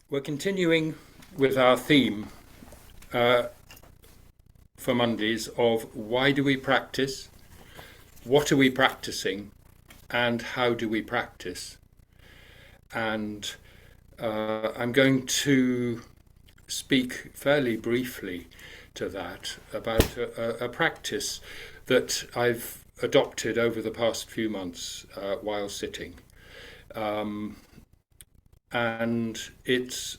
We're continuing with our theme for Mondays of why do we practice, what are we practicing, and how do we practice. And I'm going to speak fairly briefly to that about a practice that I've adopted over the past few months while sitting. And it's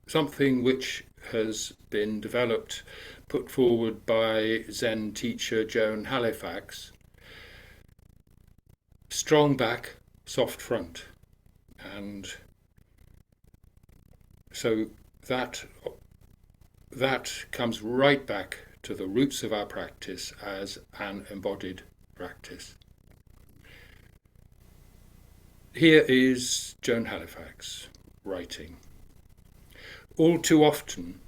something which has been developed, put forward by Zen teacher Joan Halifax. Strong back, soft front. And so that comes right back to the roots of our practice as an embodied practice. Here is Joan Halifax writing. All too often,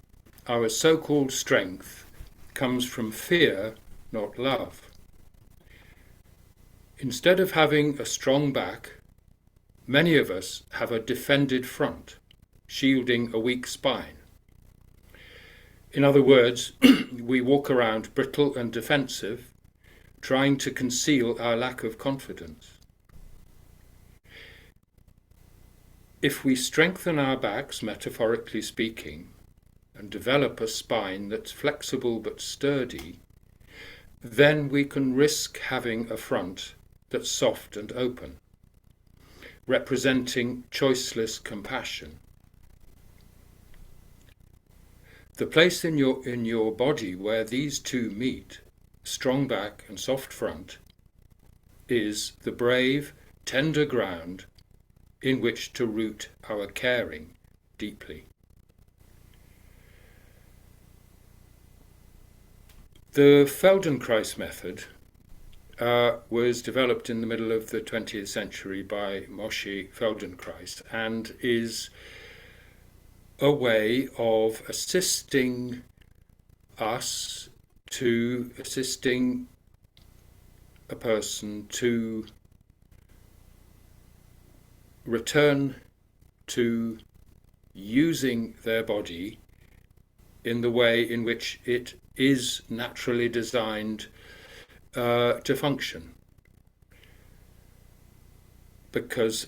our so-called strength comes from fear, not love. Instead of having a strong back, many of us have a defended front, shielding a weak spine. In other words, we walk around brittle and defensive, trying to conceal our lack of confidence. If we strengthen our backs, metaphorically speaking, and develop a spine that's flexible but sturdy, then we can risk having a front that's soft and open, representing choiceless compassion. The place in your body where these two meet, strong back and soft front, is the brave, tender ground in which to root our caring deeply. The Feldenkrais method was developed in the middle of the 20th century by Moshe Feldenkrais and is a way of assisting a person to return to using their body in the way in which it is naturally designed to function. Because,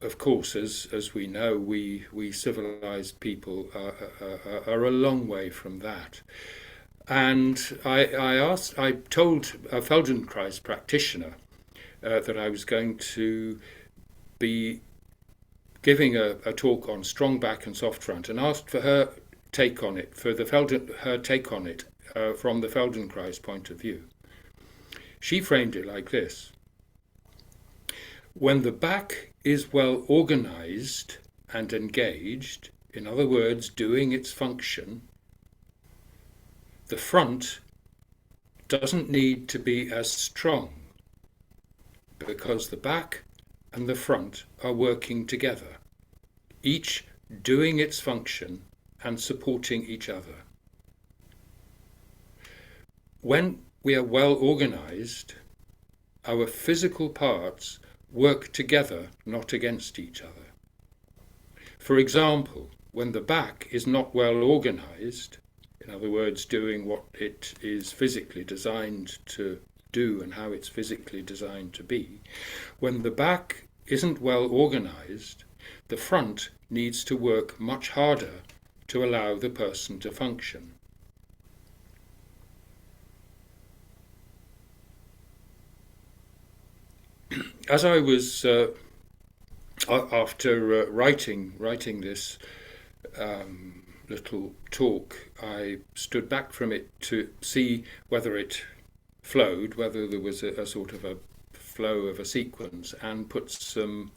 of course, as we know, we civilized people are a long way from that. And I told a Feldenkrais practitioner that I was going to be giving a talk on strong back and soft front, and asked for her take on it, from the Feldenkrais point of view. She framed it like this: when the back is well organized and engaged, in other words, doing its function, the front doesn't need to be as strong, because the back and the front are working together, each doing its function and supporting each other. When we are well organized, our physical parts work together, not against each other. For example, when the back is not well organized, in other words, doing what it is physically designed to do and how it's physically designed to be, when the back isn't well organized, the front needs to work much harder to allow the person to function. As I was after writing this little talk, I stood back from it to see whether it flowed, whether there was a sort of a flow of a sequence, and put some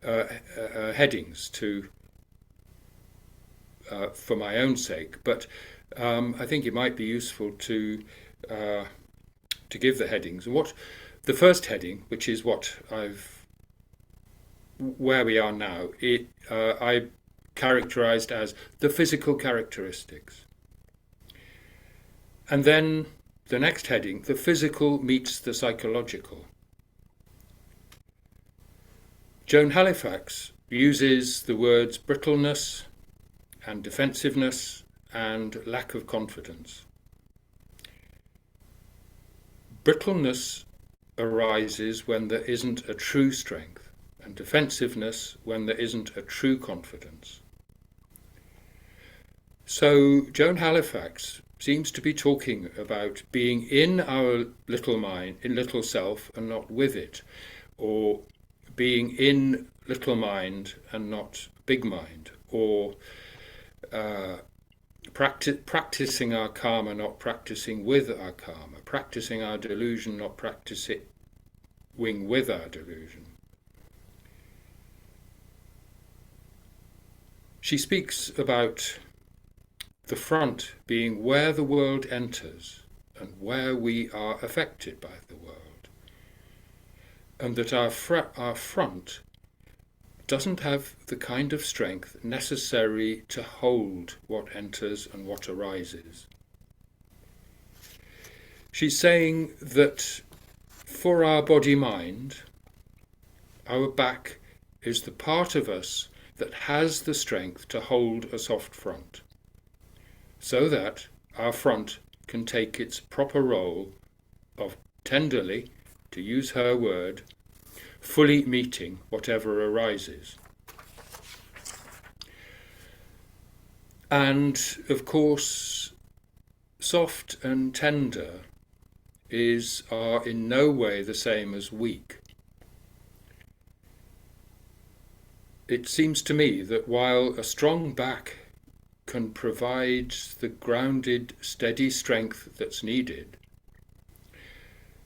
headings for my own sake. But I think it might be useful to give the headings. And what the first heading, which is where we are now, I characterized as the physical characteristics. And then the next heading, the physical meets the psychological. Joan Halifax uses the words brittleness and defensiveness and lack of confidence. Brittleness arises when there isn't a true strength, and defensiveness when there isn't a true confidence. So Joan Halifax seems to be talking about being in our little mind, in little self, and not with it, or being in little mind and not big mind, or practicing our karma, not practicing with our karma, practicing our delusion, not practicing with our delusion. She speaks about the front being where the world enters and where we are affected by the world, and that our front doesn't have the kind of strength necessary to hold what enters and what arises. She's saying that for our body-mind, our back is the part of us that has the strength to hold a soft front, so that our front can take its proper role of tenderly, to use her word, fully meeting whatever arises. And of course, soft and tender are in no way the same as weak. It seems to me that while a strong back can provide the grounded, steady strength that's needed,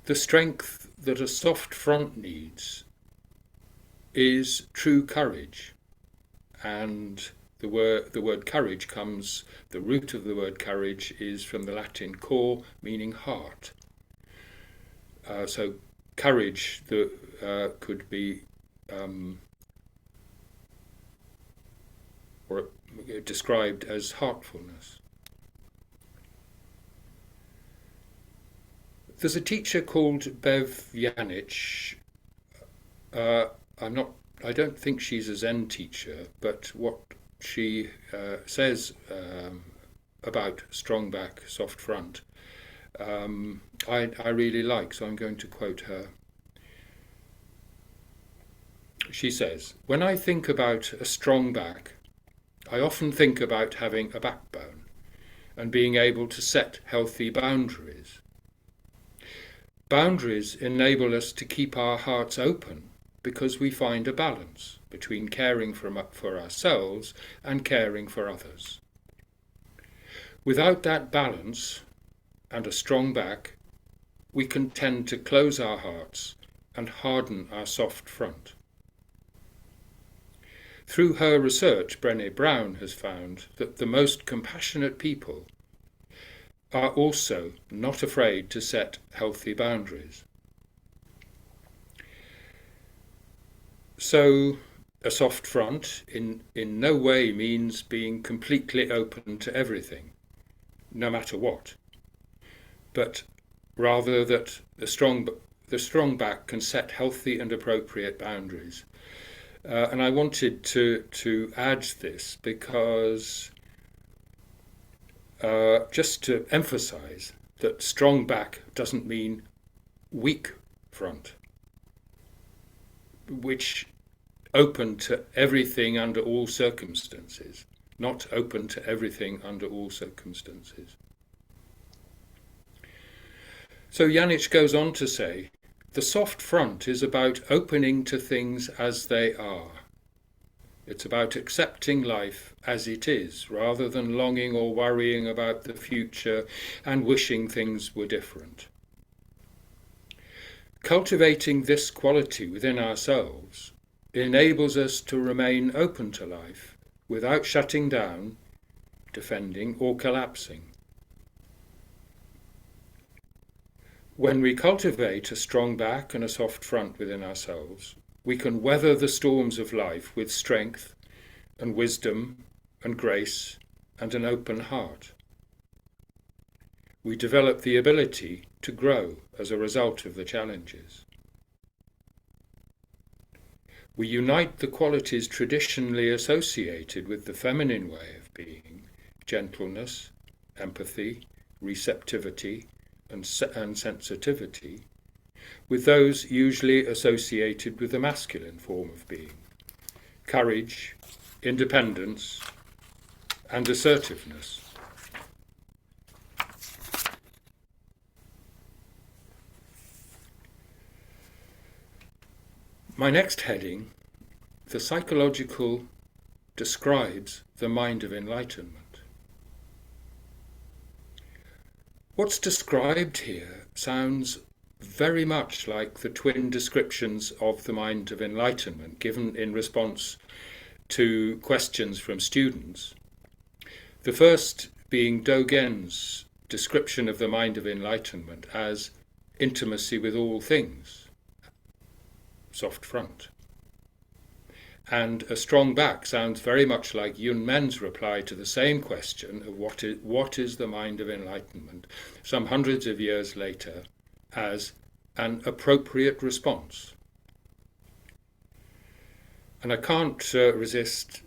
the strength that a soft front needs is true courage. And the word courage comes, the root of the word courage is from the Latin cor, meaning heart. So courage could be or described as heartfulness. There's a teacher called Bev Janich. I don't think she's a Zen teacher, but what she says about strong back, soft front, I really like, so I'm going to quote her. She says, "When I think about a strong back, I often think about having a backbone and being able to set healthy boundaries. Boundaries enable us to keep our hearts open because we find a balance between caring for ourselves and caring for others. Without that balance and a strong back, we can tend to close our hearts and harden our soft front." Through her research, Brené Brown has found that the most compassionate people are also not afraid to set healthy boundaries. So a soft front in no way means being completely open to everything, no matter what, but rather that the strong back can set healthy and appropriate boundaries. And I wanted to add this because just to emphasize that strong back doesn't mean weak front, which open to everything under all circumstances, not open to everything under all circumstances. So Janich goes on to say, the soft front is about opening to things as they are. It's about accepting life as it is, rather than longing or worrying about the future and wishing things were different. Cultivating this quality within ourselves enables us to remain open to life without shutting down, defending, or collapsing. When we cultivate a strong back and a soft front within ourselves, we can weather the storms of life with strength and wisdom and grace and an open heart. We develop the ability to grow as a result of the challenges. We unite the qualities traditionally associated with the feminine way of being, gentleness, empathy, receptivity, and sensitivity, with those usually associated with the masculine form of being, courage, independence, and assertiveness. My next heading, the psychological, describes the mind of enlightenment. What's described here sounds very much like the twin descriptions of the mind of enlightenment given in response to questions from students. The first being Dogen's description of the mind of enlightenment as intimacy with all things, soft front. And a strong back sounds very much like Yun Men's reply to the same question of what is the mind of enlightenment, some hundreds of years later, as an appropriate response. And I can't resist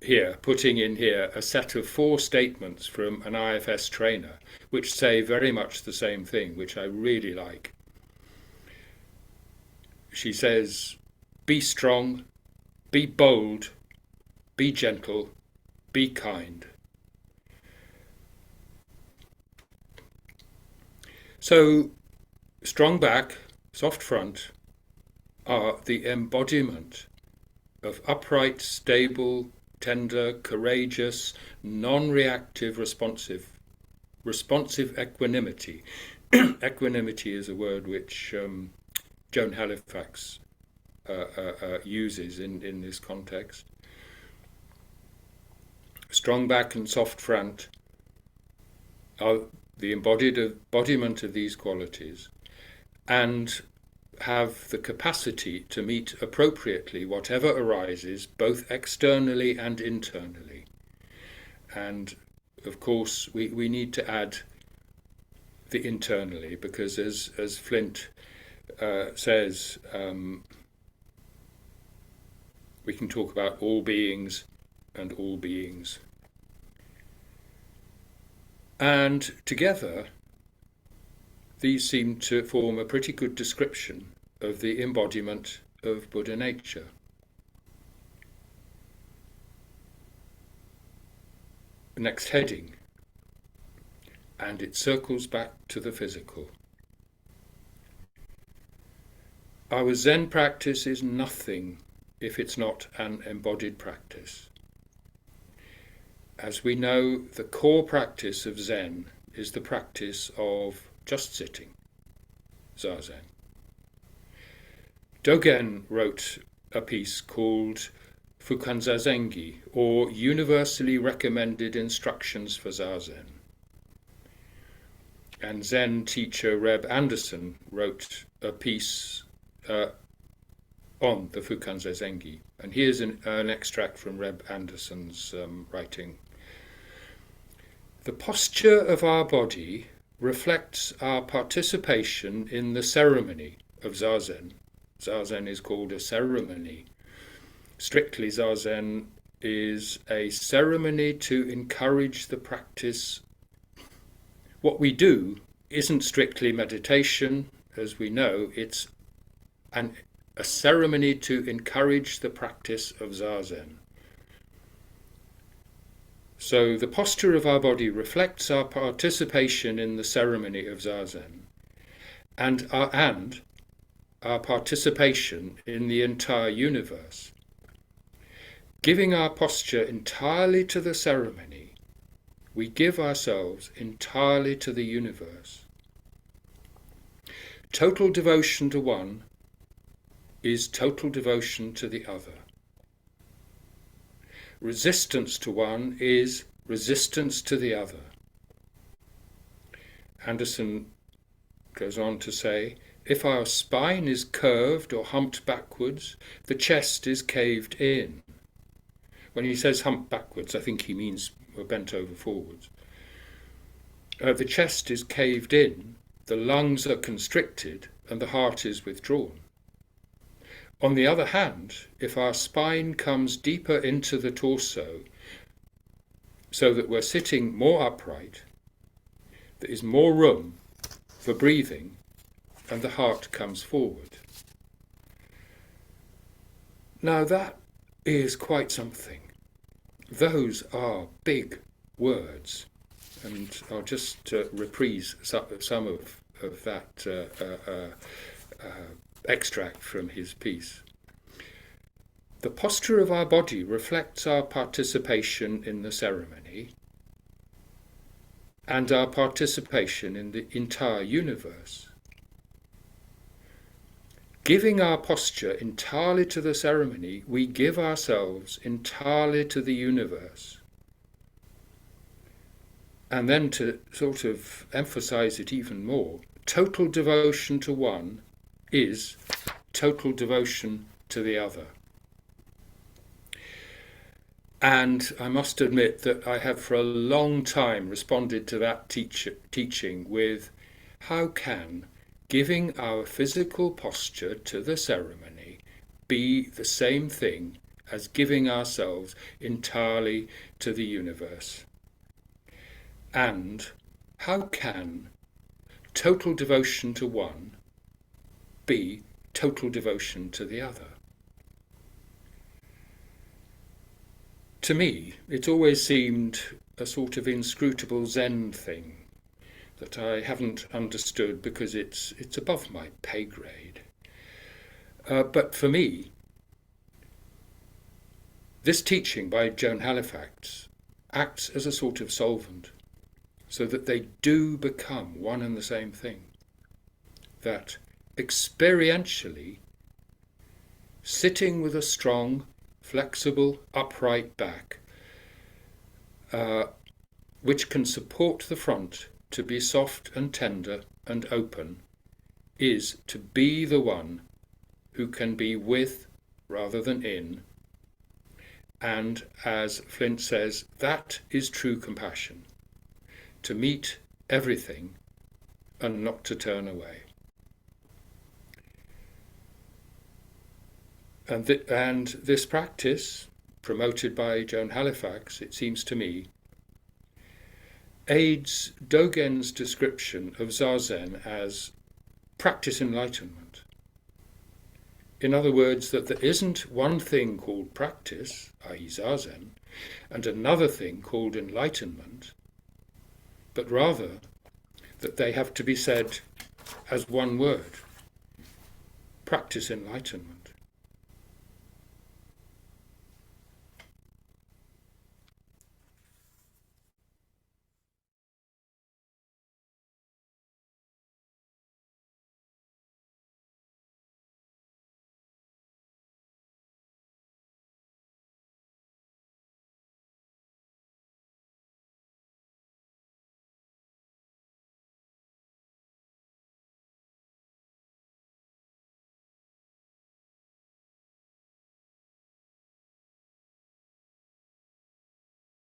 here putting in here a set of 4 statements from an IFS trainer which say very much the same thing, which I really like. She says, be strong, be bold, be gentle, be kind. So, strong back, soft front are the embodiment of upright, stable, tender, courageous, non-reactive, responsive equanimity. Equanimity is a word which Joan Halifax uses in this context. Strong back and soft front are the embodiment of these qualities and have the capacity to meet appropriately whatever arises, both externally and internally. And of course we need to add the internally, because as Flint says, we can talk about all beings and all beings. And together, these seem to form a pretty good description of the embodiment of Buddha nature. Next heading, and it circles back to the physical. Our Zen practice is nothing if it's not an embodied practice. As we know, the core practice of Zen is the practice of just sitting, Zazen. Dogen wrote a piece called Fukanzazengi, or Universally Recommended Instructions for Zazen. And Zen teacher Reb Anderson wrote a piece on the Fukanzazengi. And here's an extract from Reb Anderson's writing. The posture of our body reflects our participation in the ceremony of Zazen. Zazen is called a ceremony. Strictly, Zazen is a ceremony to encourage the practice. What we do isn't strictly meditation, as we know, it's a ceremony to encourage the practice of Zazen. So the posture of our body reflects our participation in the ceremony of Zazen and our participation in the entire universe. Giving our posture entirely to the ceremony, we give ourselves entirely to the universe. Total devotion to one is total devotion to the other. Resistance to one is resistance to the other. Anderson goes on to say, if our spine is curved or humped backwards, the chest is caved in. When he says humped backwards, I think he means we're bent over forwards. The chest is caved in, the lungs are constricted, and the heart is withdrawn. On the other hand, if our spine comes deeper into the torso so that we're sitting more upright, there is more room for breathing and the heart comes forward. Now that is quite something. Those are big words, and I'll just reprise some of that extract from his piece. The posture of our body reflects our participation in the ceremony and our participation in the entire universe. Giving our posture entirely to the ceremony, we give ourselves entirely to the universe. And then to sort of emphasize it even more, total devotion to one is total devotion to the other. And I must admit that I have for a long time responded to that teaching with, how can giving our physical posture to the ceremony be the same thing as giving ourselves entirely to the universe? And how can total devotion to one be total devotion to the other? To me, it always seemed a sort of inscrutable Zen thing that I haven't understood because it's above my pay grade. But for me, this teaching by Joan Halifax acts as a sort of solvent, so that they do become one and the same thing. That experientially, sitting with a strong, flexible, upright back, which can support the front to be soft and tender and open, is to be the one who can be with rather than in. And as Flint says, that is true compassion, to meet everything and not to turn away. And this practice, promoted by Joan Halifax, it seems to me, aids Dogen's description of Zazen as practice enlightenment. In other words, that there isn't one thing called practice, i.e. Zazen, and another thing called enlightenment, but rather that they have to be said as one word, practice enlightenment.